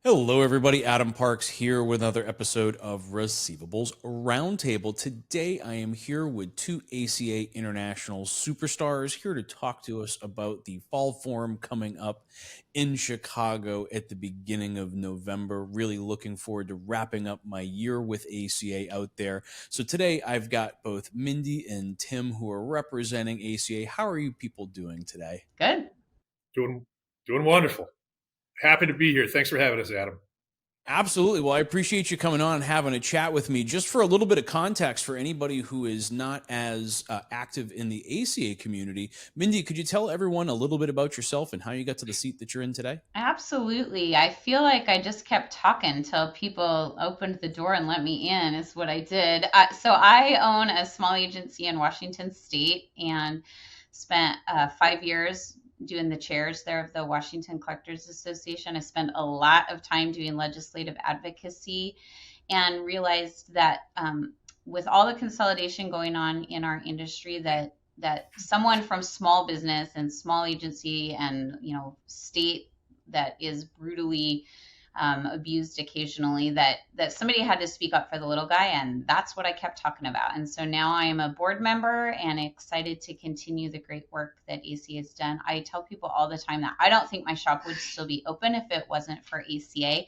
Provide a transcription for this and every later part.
Hello, everybody. Adam Parks here with another episode of Receivables Roundtable. Today, I am here with two ACA International superstars here to talk to us about the Fall Forum coming up in Chicago at the beginning of November. Really looking forward to wrapping up my year with ACA out there. So today, I've got both Mindy and Tim who are representing ACA. How are you people doing today? Good. Doing wonderful. Happy to be here. Thanks for having us, Adam. Absolutely. Well, I appreciate you coming on and having a chat with me. Just for a little bit of context for anybody who is not as active in the ACA community, Mindy, could you tell everyone a little bit about yourself and how you got to the seat that you're in today? Absolutely. I feel like I just kept talking until people opened the door and let me in is what I did. So I own a small agency in Washington State and spent 5 years doing the chairs there of the Washington Collectors Association. I spent a lot of time doing legislative advocacy and realized that with all the consolidation going on in our industry, that someone from small business and small agency and state that is brutally abused occasionally, that somebody had to speak up for the little guy, and that's what I kept talking about. And so now I am a board member and excited to continue the great work that ACA has done. I tell people all the time that I don't think my shop would still be open if it wasn't for ACA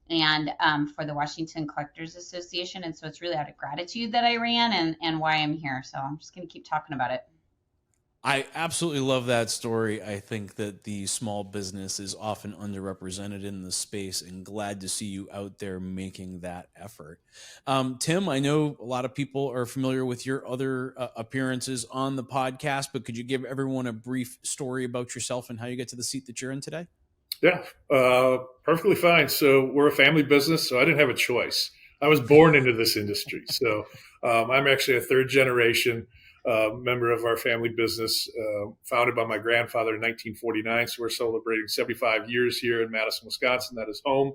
and for the Washington Collectors Association. And so it's really out of gratitude that I ran and why I'm here. So I'm just going to keep talking about it. I absolutely love that story. I think that the small business is often underrepresented in the space, and glad to see you out there making that effort. Tim, I know a lot of people are familiar with your other appearances on the podcast, but could you give everyone a brief story about yourself and how you get to the seat that you're in today? Yeah, perfectly fine. So we're a family business, so I didn't have a choice. I was born into this industry. So I'm actually a third generation member of our family business, founded by my grandfather in 1949. So we're celebrating 75 years here in Madison, Wisconsin. That is home.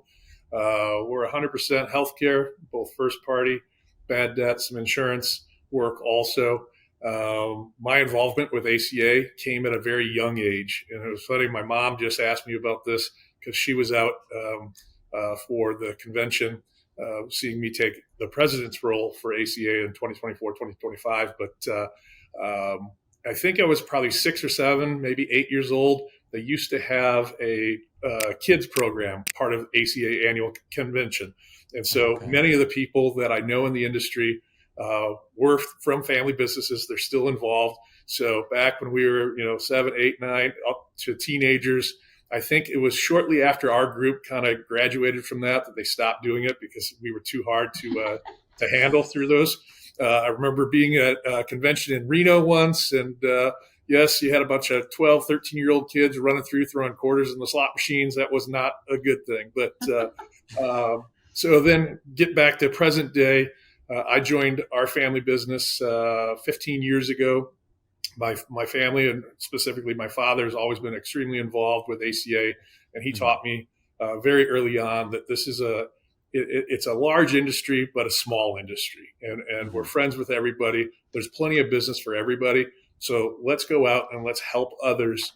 We're 100% healthcare, both first party, bad debt, some insurance work also. My involvement with ACA came at a very young age. And it was funny, my mom just asked me about this because she was out for the convention, seeing me take the president's role for ACA in 2024, 2025. But I think I was probably 6 or 7, maybe 8 years old. They used to have a kids program, part of ACA annual convention. And so many of the people that I know in the industry were from family businesses. They're still involved. So back when we were, 7, 8, 9, up to teenagers, I think it was shortly after our group kind of graduated from that they stopped doing it because we were too hard to handle through those. I remember being at a convention in Reno once, and yes, you had a bunch of 12, 13-year-old kids running through, throwing quarters in the slot machines. That was not a good thing. But so then get back to present day. I joined our family business 15 years ago. My family, and specifically my father, has always been extremely involved with ACA, and he taught me very early on that this is it's a large industry, but a small industry, and we're friends with everybody. There's plenty of business for everybody, so let's go out and let's help others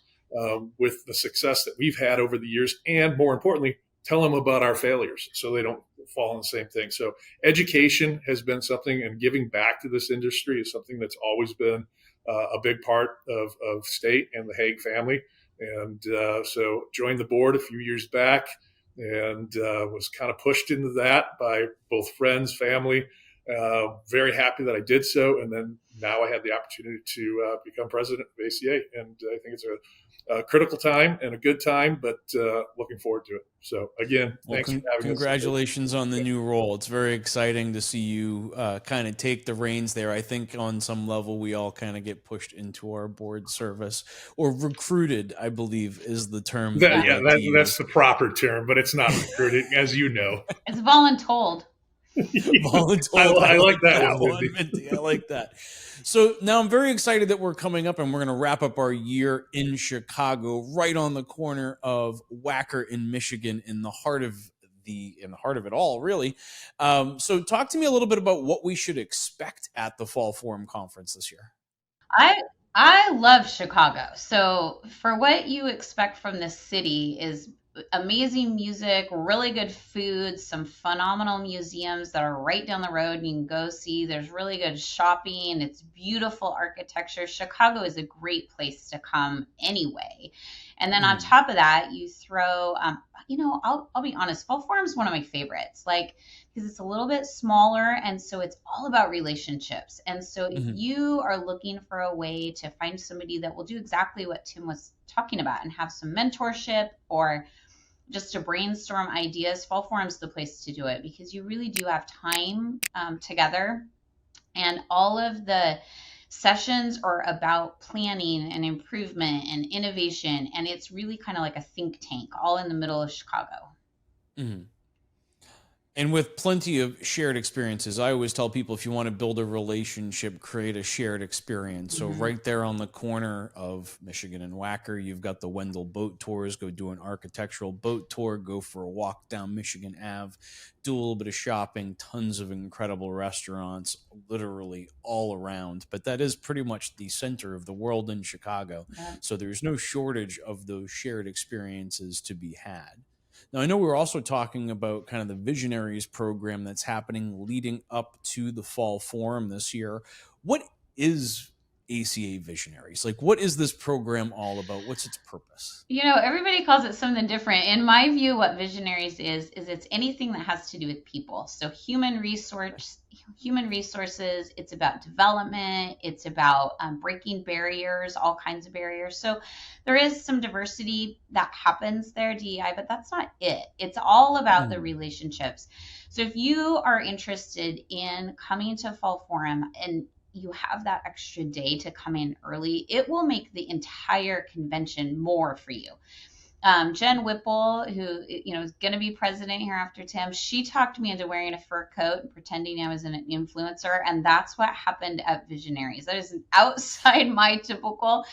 with the success that we've had over the years, and more importantly, tell them about our failures so they don't fall in the same thing. So education has been something, and giving back to this industry is something that's always been a big part of State and the Haag family. And so joined the board a few years back and was kind of pushed into that by both friends, family. Very happy that I did so. And then now I had the opportunity to become president of ACA. And I think it's a critical time and a good time, but looking forward to it. So again, thanks for having us. Congratulations on the new role. It's very exciting to see you kind of take the reins there. I think on some level we all kind of get pushed into our board service, or recruited, I believe is the term. That's the proper term, but it's not recruited, as you know. It's voluntold. I like that one. Mindy. I like that. So now I'm very excited that we're coming up and we're going to wrap up our year in Chicago, right on the corner of Wacker in Michigan, in the heart of in the heart of it all, really. So talk to me a little bit about what we should expect at the Fall Forum Conference this year. I I love Chicago. So for what you expect from this city is amazing music, really good food, some phenomenal museums that are right down the road and you can go see. There's really good shopping. It's beautiful architecture. Chicago is a great place to come anyway. And then on top of that, you throw, I'll be honest, Fall Forum is one of my favorites. Like, because it's a little bit smaller and so it's all about relationships. And so if you are looking for a way to find somebody that will do exactly what Tim was talking about and have some mentorship or just to brainstorm ideas, Fall Forum's the place to do it because you really do have time together, and all of the sessions are about planning and improvement and innovation, and it's really kind of like a think tank all in the middle of Chicago. And with plenty of shared experiences, I always tell people if you want to build a relationship, create a shared experience. So right there on the corner of Michigan and Wacker, you've got the Wendell boat tours. Go do an architectural boat tour, go for a walk down Michigan Ave, do a little bit of shopping, tons of incredible restaurants, literally all around. But that is pretty much the center of the world in Chicago. Yeah. So there's no shortage of those shared experiences to be had. Now, I know we were also talking about kind of the Visionaries program that's happening leading up to the Fall Forum this year. What is ACA Visionaries? Like, what is this program all about? What's its purpose? Everybody calls it something different. In my view, what Visionaries is it's anything that has to do with people. So human resources, it's about development, it's about breaking barriers, all kinds of barriers. So there is some diversity that happens there, DEI, but that's not it. It's all about the relationships. So if you are interested in coming to Fall Forum and you have that extra day to come in early, it will make the entire convention more for you. Jen Whipple, who is going to be president here after Tim, she talked me into wearing a fur coat and pretending I was an influencer, and that's what happened at Visionaries. That is outside my typical,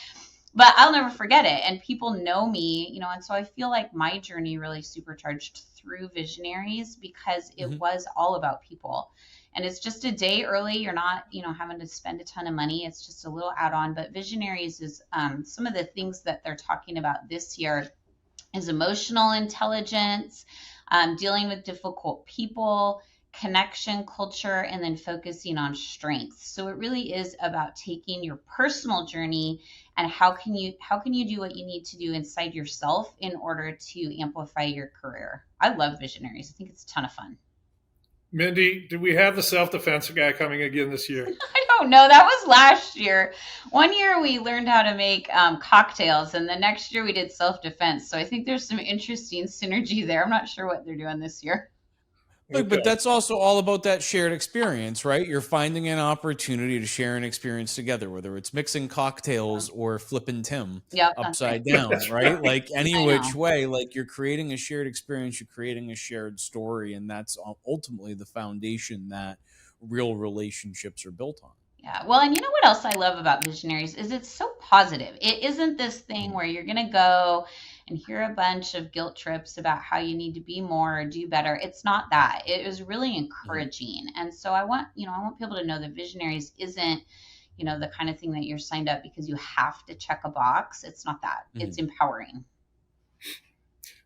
but I'll never forget it. And people know me, and so I feel like my journey really supercharged through Visionaries because it was all about people. And it's just a day early. You're not, having to spend a ton of money. It's just a little add-on. But Visionaries is some of the things that they're talking about this year is emotional intelligence, dealing with difficult people, connection culture, and then focusing on strengths. So it really is about taking your personal journey and how can you do what you need to do inside yourself in order to amplify your career. I love Visionaries. I think it's a ton of fun. Mindy, do we have the self-defense guy coming again this year? I don't know. That was last year. One year we learned how to make cocktails, and the next year we did self-defense. So I think there's some interesting synergy there. I'm not sure what they're doing this year. Look, but that's also all about that shared experience, right? You're finding an opportunity to share an experience together, whether it's mixing cocktails or flipping Tim upside down, right? Like any which way, like you're creating a shared experience, you're creating a shared story, and that's ultimately the foundation that real relationships are built on. Yeah. Well, and you know what else I love about Visionaries is it's so positive. It isn't this thing where you're going to go and hear a bunch of guilt trips about how you need to be more or do better. It's not that. It was really encouraging. And so I want people to know that Visionaries isn't, the kind of thing that you're signed up because you have to check a box. It's not that. It's empowering.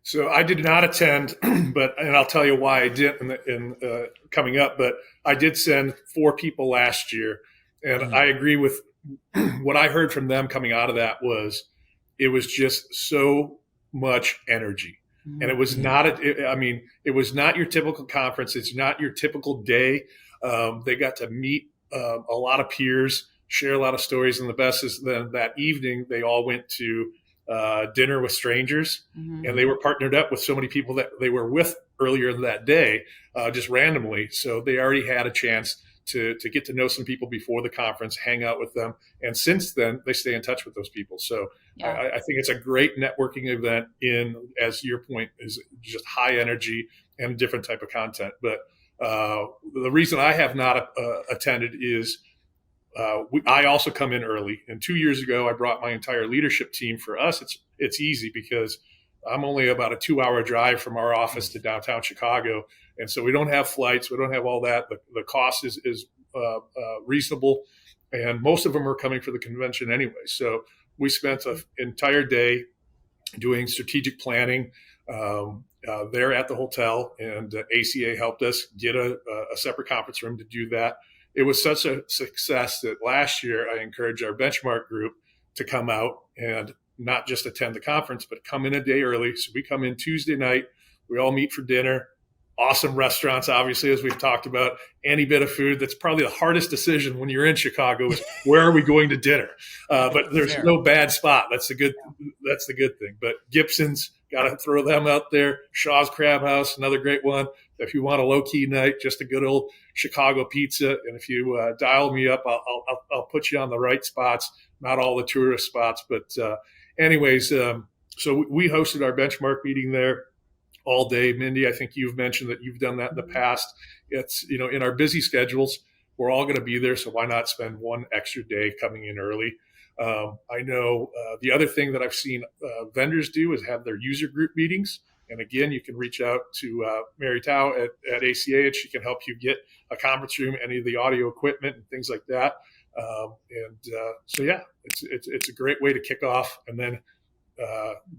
So I did not attend, and I'll tell you why I didn't in coming up, but I did send 4 people last year. And I agree with what I heard from them coming out of that it was just so much energy. And it was not, it was not your typical conference. It's not your typical day. They got to meet a lot of peers, share a lot of stories. And the best is then that evening, they all went to dinner with strangers, and they were partnered up with so many people that they were with earlier that day, just randomly. So they already had a chance to get to know some people before the conference, hang out with them. And since then, they stay in touch with those people. So I think it's a great networking event as your point, is just high energy and a different type of content. But the reason I have not attended is I also come in early. And 2 years ago, I brought my entire leadership team. For us, it's easy because I'm only about a 2-hour drive from our office to downtown Chicago. And so we don't have flights. We don't have all that. The cost is reasonable. And most of them are coming for the convention anyway. So we spent an entire day doing strategic planning there at the hotel, and ACA helped us get a separate conference room to do that. It was such a success that last year I encouraged our benchmark group to come out and not just attend the conference, but come in a day early. So we come in Tuesday night, we all meet for dinner. Awesome restaurants, obviously, as we've talked about. Any bit of food. That's probably the hardest decision when you're in Chicago is where are we going to dinner? But there's no bad spot. That's the good thing. But Gibson's, got to throw them out there. Shaw's Crab House, another great one. If you want a low key night, just a good old Chicago pizza. And if you dial me up, I'll put you on the right spots. Not all the tourist spots, but anyways. So we hosted our benchmark meeting there all day. Mindy, I think you've mentioned that you've done that in the past. It's, in our busy schedules, we're all going to be there. So why not spend one extra day coming in early? I know the other thing that I've seen vendors do is have their user group meetings. And again, you can reach out to Mary Tao at ACA, and she can help you get a conference room, any of the audio equipment and things like that. So yeah, it's a great way to kick off and then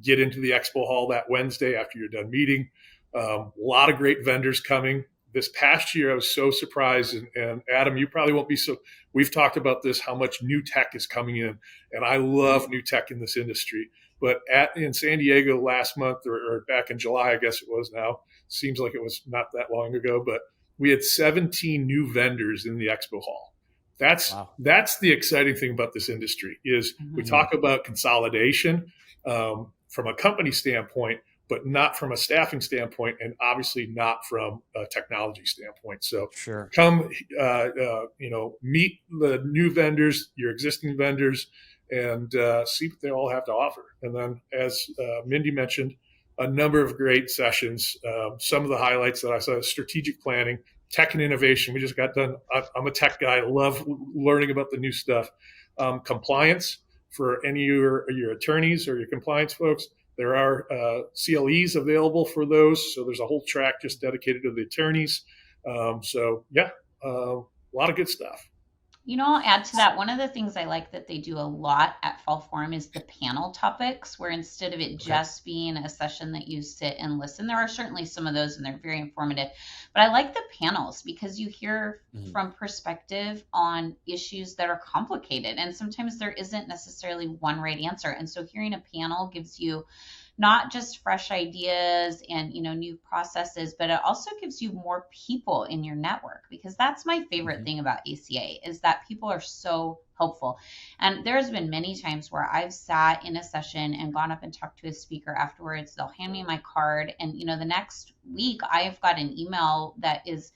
get into the expo hall that Wednesday after you're done meeting. A lot of great vendors coming. This past year, I was so surprised, and Adam, you probably won't be so. We've talked about this, how much new tech is coming in, and I love new tech in this industry. But in San Diego last month, or back in July, I guess it was now, seems like it was not that long ago, but we had 17 new vendors in the expo hall. That's the exciting thing about this industry is we talk about consolidation from a company standpoint, but not from a staffing standpoint, and obviously not from a technology standpoint. So come, meet the new vendors, your existing vendors, and see what they all have to offer. And then, as Mindy mentioned, a number of great sessions. Some of the highlights that I saw: strategic planning, tech and innovation. We just got done. I'm a tech guy. I love learning about the new stuff. Compliance for any of your attorneys or your compliance folks. There are CLEs available for those. So there's a whole track just dedicated to the attorneys. A lot of good stuff. I'll add to that. One of the things I like that they do a lot at Fall Forum is the panel topics, where instead of it just being a session that you sit and listen, there are certainly some of those and they're very informative. But I like the panels because you hear from perspective on issues that are complicated. And sometimes there isn't necessarily one right answer. And so hearing a panel gives you not just fresh ideas and, new processes, but it also gives you more people in your network, because that's my favorite thing about ACA is that people are so helpful. And there's been many times where I've sat in a session and gone up and talked to a speaker afterwards. They'll hand me my card, and, the next week I've got an email that is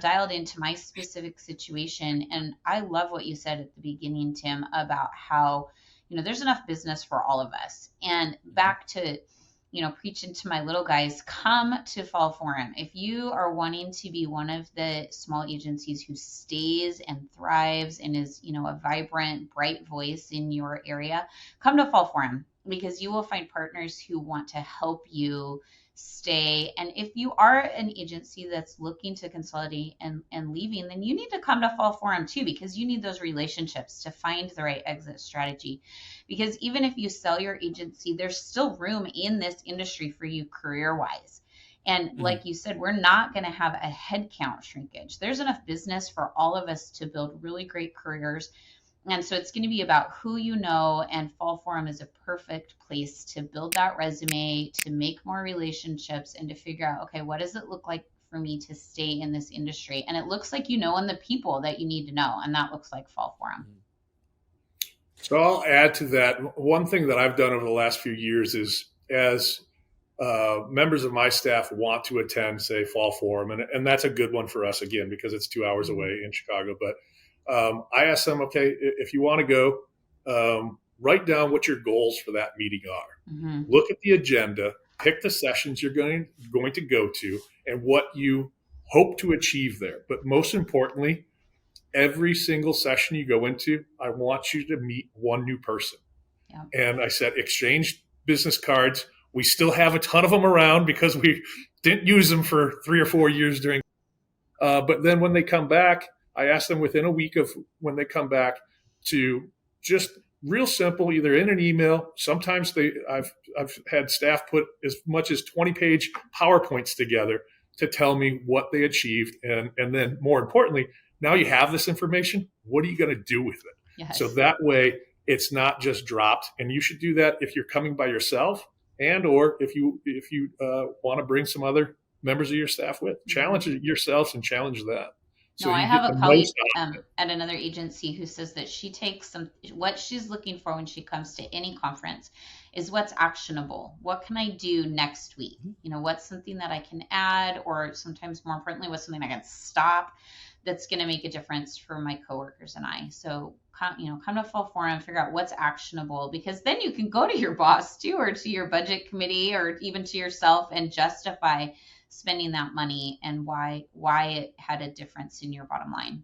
dialed into my specific situation. And I love what you said at the beginning, Tim, about how there's enough business for all of us. And back to, preaching to my little guys, come to Fall Forum. If you are wanting to be one of the small agencies who stays and thrives and is, a vibrant, bright voice in your area, come to Fall Forum, because you will find partners who want to help you stay. And if you are an agency that's looking to consolidate and leaving, then you need to come to Fall Forum too, because you need those relationships to find the right exit strategy. Because even if you sell your agency, there's still room in this industry for you career-wise. And like you said, we're not going to have a headcount shrinkage. There's enough business for all of us to build really great careers. And so it's going to be about who you know, and Fall Forum is a perfect place to build that resume, to make more relationships, and to figure out, okay, what does it look like for me to stay in this industry? And it looks like and the people that you need to know, and that looks like Fall Forum. So I'll add to that. One thing that I've done over the last few years is, as members of my staff want to attend, say, Fall Forum, and that's a good one for us, again, because it's 2 hours away in Chicago, but I asked them, okay, if you want to go, write down what your goals for that meeting are. Look at the agenda, pick the sessions you're going to go to, and what you hope to achieve there. But most importantly, every single session you go into, I want you to meet one new person. And I said, exchange business cards. We still have a ton of them around because we didn't use them for 3 or 4 years during. But then when they come back, I ask them within a week of when they come back to just real simple, either in an email. Sometimes I've had staff put as much as 20-page PowerPoints together to tell me what they achieved, and then more importantly, now you have this information. What are you going to do with it? Yes. So that way, it's not just dropped. And you should do that if you're coming by yourself, and or if you want to bring some other members of your staff with. Challenge yourselves and challenge that. So I have a colleague at another agency who says that she takes what she's looking for when she comes to any conference is what's actionable. What can I do next week? What's something that I can add, or sometimes more importantly, what's something I can stop that's going to make a difference for my coworkers and I. So, come to Fall Forum, figure out what's actionable, because then you can go to your boss too, or to your budget committee, or even to yourself and justify spending that money and why it had a difference in your bottom line.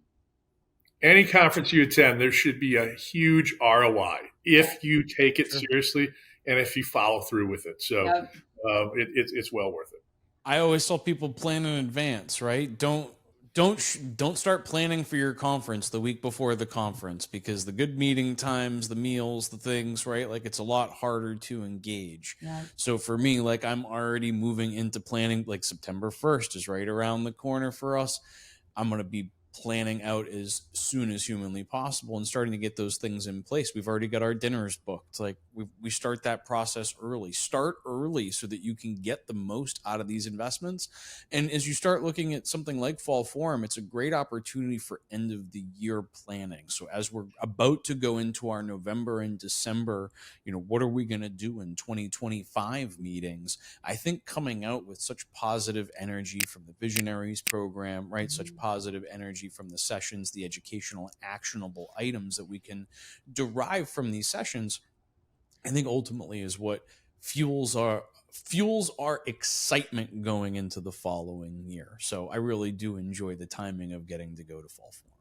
Any conference you attend, there should be a huge ROI if you take it seriously and if you follow through with it. So it's well worth it. I always tell people, plan in advance, right? Don't start planning for your conference the week before the conference, because the good meeting times, the meals, the things, right? Like, it's a lot harder to engage. Yeah. So for me, like, I'm already moving into planning. Like, September 1st is right around the corner for us. I'm going to be planning out as soon as humanly possible and starting to get those things in place. We've already got our dinners booked. Like, we start that process early. Start early so that you can get the most out of these investments. And as you start looking at something like Fall Forum, it's a great opportunity for end of the year planning. So as we're about to go into our November and December, what are we going to do in 2025 meetings? I think coming out with such positive energy from the Visionaries program, right? Mm-hmm. Such positive energy from the sessions, the educational actionable items that we can derive from these sessions, I think ultimately is what fuels our excitement going into the following year. So I really do enjoy the timing of getting to go to Fall Forum.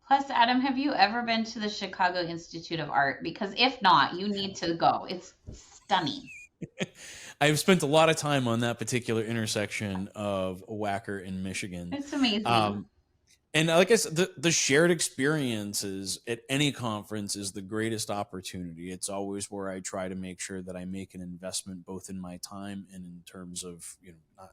Plus, Adam, have you ever been to the Chicago Institute of Art? Because if not, you need to go. It's stunning. I've spent a lot of time on that particular intersection of Wacker and Michigan. It's amazing. And like I said, the shared experiences at any conference is the greatest opportunity. It's always where I try to make sure that I make an investment both in my time and in terms of, not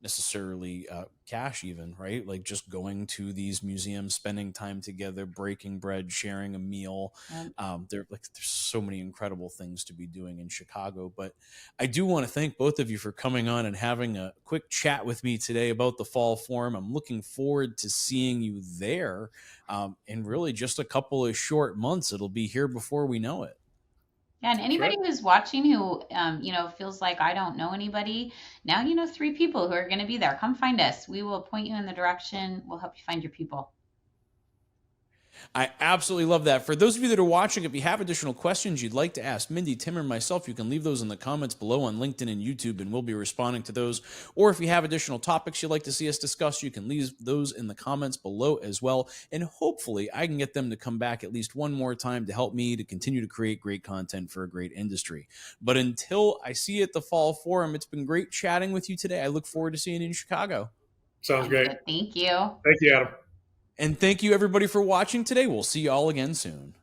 necessarily cash even, right? Like, just going to these museums, spending time together, breaking bread, sharing a meal. There's so many incredible things to be doing in Chicago. But I do want to thank both of you for coming on and having a quick chat with me today about the Fall Forum. I'm looking forward to seeing you there in really just a couple of short months. It'll be here before we know it. Yeah, and anybody who's watching who, feels like I don't know anybody, now you know 3 people who are going to be there. Come find us. We will point you in the direction. We'll help you find your people. I absolutely love that. For those of you that are watching, if you have additional questions you'd like to ask Mindy, Tim, or myself, you can leave those in the comments below on LinkedIn and YouTube, and we'll be responding to those. Or if you have additional topics you'd like to see us discuss, you can leave those in the comments below as well. And hopefully I can get them to come back at least one more time to help me to continue to create great content for a great industry. But until I see you at the Fall Forum, it's been great chatting with you today. I look forward to seeing you in Chicago. Sounds great. Thank you. Thank you, Adam. And thank you, everybody, for watching today. We'll see you all again soon.